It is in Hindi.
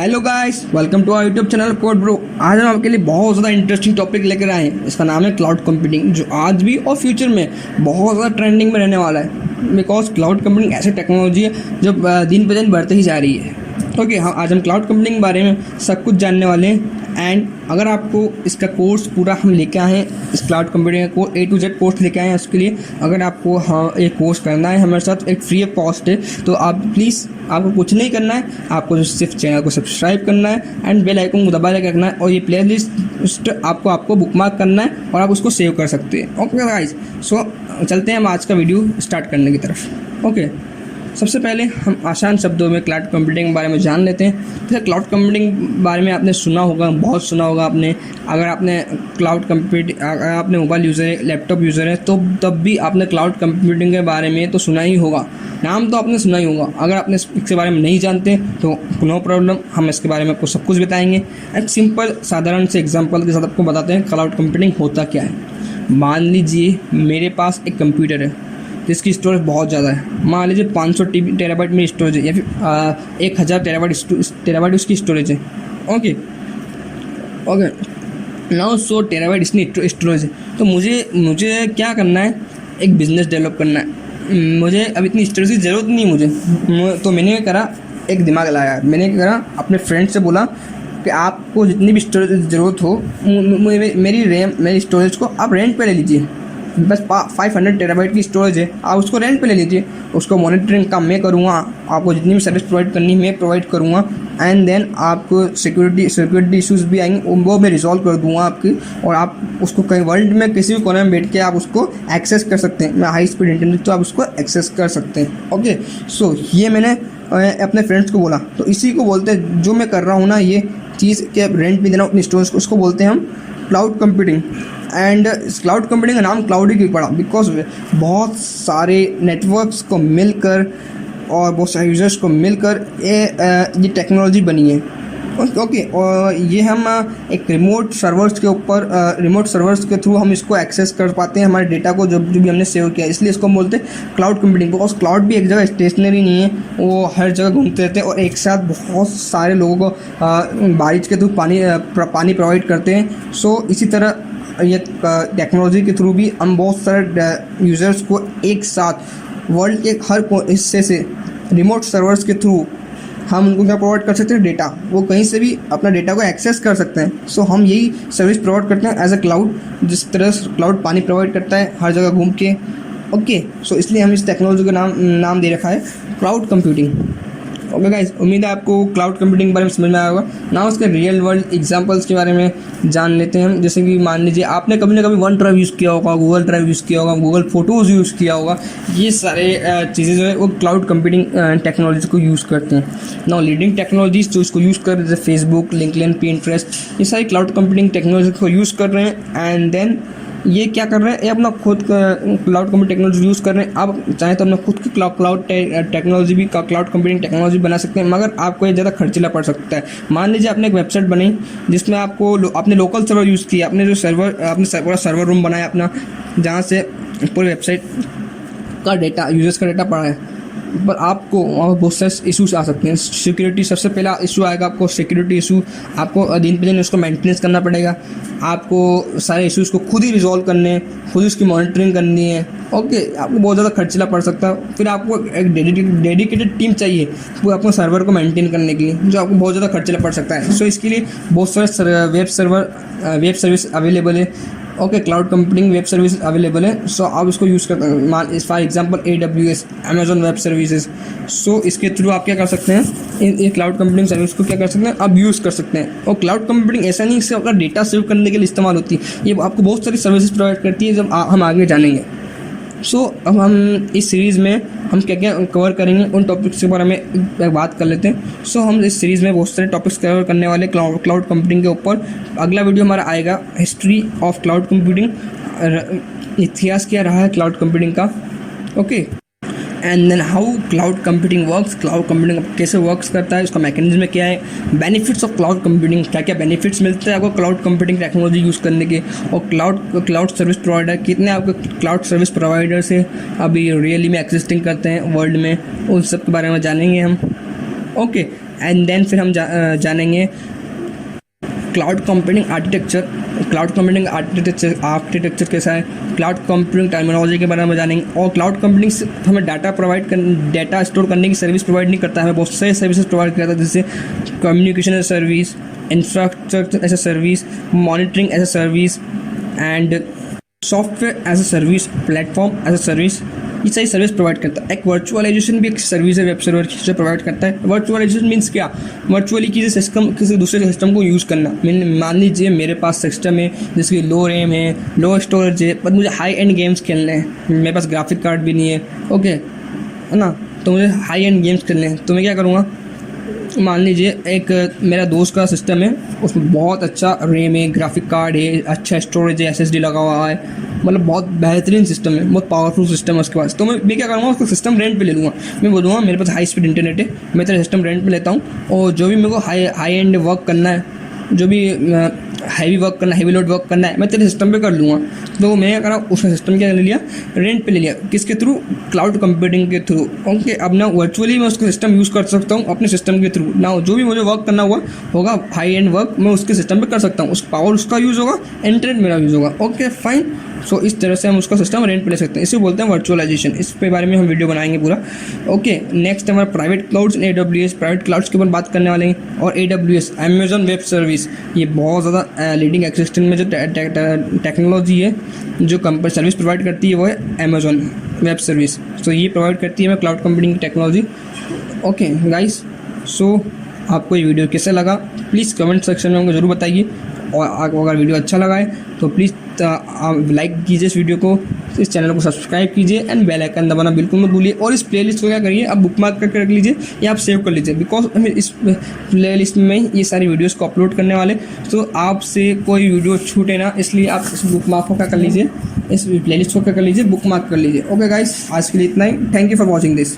Hello guys, welcome to our YouTube channel Code Bro. आज हम आपके लिए बहुत ज़्यादा इंटरेस्टिंग टॉपिक लेकर आए हैं। इसका नाम है क्लाउड कंप्यूटिंग, जो आज भी और फ्यूचर में बहुत ज़्यादा ट्रेंडिंग में रहने वाला है। बिकॉज क्लाउड कंप्यूटिंग ऐसी टेक्नोलॉजी है जो दिन पे दिन बढ़ते ही जा रही है। ओके, हाँ, आज हम क्लाउड कंप्यूटिंग के बारे में सब कुछ जानने वाले हैं। एंड अगर आपको इसका कोर्स पूरा हम लेके आए हैं, इस क्लाउड कंप्यूटिंग को A to Z कोर्स लेके आए हैं उसके लिए। अगर आपको ये कोर्स करना है हमारे साथ, एक फ्री ऑफ कॉस्ट है, तो आप प्लीज़, आपको कुछ नहीं करना है, आपको सिर्फ चैनल को सब्सक्राइब करना है एंड बेल आइकन को दबा के रखना है, और ये प्ले लिस्ट आपको बुकमार्क करना है और आप उसको सेव कर सकते हैं। ओके गाइस, सो चलते हैं हम आज का वीडियो स्टार्ट करने की तरफ। ओके, सबसे पहले हम आसान शब्दों में क्लाउड कंप्यूटिंग के बारे में जान लेते हैं। जैसे क्लाउड कंप्यूटिंग बारे में आपने सुना होगा, बहुत सुना होगा आपने। अगर आपने क्लाउड कंप्यूटिंग, अगर आपने मोबाइल यूज़र है, लैपटॉप यूज़र है, तो तब भी आपने क्लाउड कंप्यूटिंग के बारे में तो सुना ही होगा, नाम तो आपने सुना ही होगा। अगर आपने इसके बारे में नहीं जानते तो नो प्रॉब्लम, हम इसके बारे में आपको सब कुछ बताएंगे। एक सिंपल साधारण से एग्जाम्पल के साथ आपको बताते हैं क्लाउड कंप्यूटिंग होता क्या है। मान लीजिए मेरे पास एक कंप्यूटर है जिसकी स्टोरेज बहुत ज़्यादा है। मान लीजिए 500 टेराबाइट में स्टोरेज है, या फिर 1000 टेराबाइट उसकी स्टोरेज है। ओके, 900 टेराबाइट इसकी स्टोरेज है। तो मुझे क्या करना है, एक बिज़नेस डेवलप करना है। मुझे अब इतनी स्टोरेज की ज़रूरत नहीं मुझे, तो मैंने करा, एक दिमाग लगाया। मैंने क्या करा, अपने फ्रेंड से बोला कि आपको जितनी भी स्टोरेज की ज़रूरत हो, मेरी स्टोरेज को आप रेंट पे ले लीजिए। बस 500 टेराबाइट की स्टोरेज है, आप उसको रेंट पे ले लीजिए। उसको मॉनिटरिंग का मैं करूँगा, आपको जितनी भी सर्विस प्रोवाइड करनी मैं प्रोवाइड करूँगा। एंड देन आपको सिक्योरिटी इशूज़ भी आएंगे, वो मैं रिजॉल्व कर दूँगा आपकी, और आप उसको कहीं वर्ल्ड में किसी भी कोने में बैठ के आप उसको एक्सेस कर सकते हैं। मैं हाई स्पीड इंटरनेट, तो आप उसको एक्सेस कर सकते हैं। ओके, सो ये मैंने अपने फ्रेंड्स को बोला। तो इसी को बोलते हैं, जो मैं कर रहा हूँ ना, ये चीज़ के रेंट पे देना अपनी स्टोरेज को, उसको बोलते हैं हम क्लाउड कंप्यूटिंग। एंड इस क्लाउड कंप्यूटिंग का नाम क्लाउड ही क्यों पड़ा, बिकॉज बहुत सारे नेटवर्क्स को मिलकर और बहुत सारे यूज़र्स को मिलकर ये टेक्नोलॉजी बनी है। ओके, और ये हम एक रिमोट सर्वर्स के थ्रू हम इसको एक्सेस कर पाते हैं, हमारे डेटा को जो भी हमने सेव किया। इसलिए इसको हम बोलते हैं क्लाउड कंप्यूटिंग। बिकॉज क्लाउड भी एक जगह स्टेशनरी नहीं है, वो हर जगह घूमते रहते हैं और एक साथ बहुत सारे लोगों को बारिश के थ्रू पानी प्रोवाइड करते हैं। सो इसी तरह ये टेक्नोलॉजी के थ्रू भी हम बहुत सारे यूज़र्स को एक साथ वर्ल्ड के हर हिस्से से रिमोट सर्वर्स के थ्रू हम उनको क्या प्रोवाइड कर सकते हैं, डेटा। वो कहीं से भी अपना डेटा को एक्सेस कर सकते हैं। सो हम यही सर्विस प्रोवाइड करते हैं एज अ क्लाउड, जिस तरह क्लाउड पानी प्रोवाइड करता है हर जगह घूम के। ओके, सो इसलिए हम इस टेक्नोलॉजी का नाम दे रखा है क्लाउड कंप्यूटिंग। ओके गाइस, उम्मीद है आपको क्लाउड कंप्यूटिंग के बारे में समझ में आया होगा ना। उसके रियल वर्ल्ड एग्जांपल्स के बारे में जान लेते हैं हम। जैसे कि मान लीजिए आपने कभी ना कभी वन ड्राइव यूज़ किया होगा, गूगल ड्राइव यूज़ किया होगा, गूगल फोटोज़ यूज़ किया होगा। ये सारे चीज़ें जो है वो क्लाउड कंप्यूटिंग टेक्नोलॉजी को यूज़ करते हैं ना। लीडिंग टेक्नोलॉजीज जो इसको यूज़ कर रहे हैं, जैसे फेसबुक, लिंक्डइन, पिंटरेस्ट, ये सारी क्लाउड कंप्यूटिंग टेक्नोलॉजी को यूज़ कर रहे हैं। एंड देन ये क्या कर रहे हैं, ये अपना खुद का क्लाउड कंप्यूटिंग टेक्नोलॉजी यूज़ कर रहे हैं। आप चाहें तो अपना खुद की क्लाउड टेक्नोलॉजी भी, क्लाउड कंप्यूटिंग टेक्नोलॉजी बना सकते हैं, मगर आपको ये ज़्यादा खर्चीला पड़ सकता है। मान लीजिए आपने एक वेबसाइट बनाई जिसमें आपको आपने लोकल सर्वर यूज़ किया, आपने पूरा सर्वर रूम बनाया अपना, जहाँ से पूरी वेबसाइट का डेटा, यूजर्स का डेटा पड़ा है, पर आपको वहाँ बहुत सारे इशूज़ आ सकते हैं। सिक्योरिटी सबसे पहला इशू आएगा, आपको सिक्योरिटी इशू। आपको दिन पे दिन उसको मेंटेनेंस करना पड़ेगा, आपको सारे इशूज़ को खुद ही रिजॉल्व करने हैं, खुद उसकी मॉनिटरिंग करनी है। ओके, आपको बहुत ज़्यादा खर्चीला पड़ सकता है। फिर आपको एक डेडिकेटेड टीम चाहिए वो आपको सर्वर को मेंटेन करने के लिए, जो आपको बहुत ज़्यादा खर्चीला पड़ सकता है। सो इसके लिए बहुत सारे वेब सर्विस अवेलेबल है। Okay, cloud computing web service available है। सो आप इसको यूज़ करते हैं, for example AWS, Amazon web services. So इसके थ्रू आप क्या कर सकते हैं, ये क्लाउड कंप्यूटिंग सर्विस को क्या कर सकते हैं, आप यूज़ कर सकते हैं। और क्लाउड कंप्यूटिंग ऐसा नहीं कि आपका डेटा सेव करने के लिए इस्तेमाल होती है, ये आपको बहुत सारी सर्विसेज प्रोवाइड करती है, जब हम आगे जानेंगे। सो अब हम इस सीरीज़ में हम क्या क्या कवर करेंगे, उन टॉपिक्स के बारे में बात कर लेते हैं। सो हम इस सीरीज़ में बहुत सारे टॉपिक्स कवर करने वाले क्लाउड कंप्यूटिंग के ऊपर। अगला वीडियो हमारा आएगा हिस्ट्री ऑफ क्लाउड कंप्यूटिंग, इतिहास क्या रहा है क्लाउड कंप्यूटिंग का। Okay, and then how cloud computing works, cloud computing कैसे वर्क्स करता है, उसका मैकेनिज्म क्या है, बेनिफिट्स ऑफ क्लाउड कंप्यूटिंग, क्या क्या बेनिफिट्स मिलते हैं आपको क्लाउड कंप्यूटिंग टेक्नोलॉजी यूज़ करने के, और क्लाउड सर्विस प्रोवाइडर, कितने आपके क्लाउड सर्विस प्रोवाइडर्स है अभी रियली में एग्जिस्टिंग करते हैं वर्ल्ड में, उन सब के बारे में जानेंगे हम। ओके, एंड देन फिर हम जानेंगे cloud computing architecture. Cloud computing architecture कैसा है, क्लाउड कंप्यूटिंग टर्मिनोलॉजी के बारे में जानेंगे। और क्लाउड कंप्यूटिंग हमें डाटा स्टोर करने की सर्विस प्रोवाइड नहीं करता है, हमें बहुत सारी सर्विसेज प्रोवाइड करता है, जैसे communication as a service, infrastructure as a service, monitoring as a service and software as a service, platform as a service. ये सारी सर्विस प्रोवाइड करता है। एक वर्चुअलाइजेशन भी एक सर्विस है वेब सर्वर की, जो प्रोवाइड करता है। वर्चुअलाइजेशन मीन्स क्या, वर्चुअली किसी दूसरे सिस्टम को यूज़ करना। मान लीजिए मेरे पास सिस्टम है जिसकी लो रैम है, लो स्टोरेज है, पर मुझे हाई एंड गेम्स खेलने हैं, मेरे पास ग्राफिक कार्ड भी नहीं है, ओके है ना, तो मुझे हाई एंड गेम्स खेलने हैं, तो मैं क्या करूँगा, मान लीजिए एक मेरा दोस्त का सिस्टम है, उसमें बहुत अच्छा रैम है, ग्राफिक कार्ड है, अच्छा स्टोरेज है, SSD लगा हुआ है, मतलब बहुत बेहतरीन सिस्टम है, बहुत पावरफुल सिस्टम है उसके पास। तो मैं क्या करूँगा, उसको सिस्टम रेंट पे ले लूँगा। मैं बोलूँगा मेरे पास हाई स्पीड इंटरनेट है, मैं तेरा सिस्टम रेंट पे लेता हूँ, और जो भी मेरे को हाई एंड वर्क करना है, जो भी हैवी वर्क करना है, हैवी लोड वर्क करना है, मैं तेरे सिस्टम पे कर लूँगा। तो मैं क्या करा, उसका सिस्टम क्या ले लिया, रेंट पे ले लिया। किसके थ्रू, क्लाउड कंप्यूटिंग के थ्रू। ओके, अब ना वर्चुअली मैं उसका सिस्टम यूज़ कर सकता हूँ अपने सिस्टम के थ्रू। ना जो भी मुझे वर्क करना होगा हाई एंड वर्क, मैं उसके सिस्टम पे कर सकता हूँ। उस पावर उसका यूज़ होगा, इंटरनेट मेरा यूज़ होगा। Okay fine. सो इस तरह से हम उसका सिस्टम रेंट पे ले सकते हैं, इसे बोलते हैं वर्चुअलाइजेशन। इस पे बारे में हम वीडियो बनाएंगे पूरा। ओके, नेक्स्ट हमारा private clouds and AWS। Private clouds के ऊपर बात करने वाले हैं। और AWS अमेजॉन वेब सर्विस, ये बहुत ज़्यादा लीडिंग एक्सिस्टेंट में जो टेक्नोलॉजी है जो कंपनी सर्विस प्रोवाइड करती है वो है अमेजॉन वेब सर्विस। तो ये प्रोवाइड करती है हमें cloud computing technology. Okay guys, so आपको ये वीडियो कैसा लगा प्लीज़ कमेंट सेक्शन में हमको ज़रूर बताइए। और आपको अगर वीडियो अच्छा लगा है तो प्लीज़ आप लाइक कीजिए इस वीडियो को, इस चैनल को सब्सक्राइब कीजिए एंड बेल आइकन दबाना बिल्कुल मत भूलिए। और इस प्लेलिस्ट को क्या करिए, आप बुकमार्क करके रख लीजिए या आप सेव कर लीजिए, बिकॉज हमें इस प्लेलिस्ट में ये सारी वीडियोस को अपलोड करने वाले, तो आपसे कोई वीडियो छूटे ना, इसलिए आप इस बुकमार्क को क्या कर लीजिए, इस प्लेलिस्ट को क्या कर लीजिए, बुकमार्क कर लीजिए। ओके गाइस, आज के लिए इतना ही। Thank you for watching this.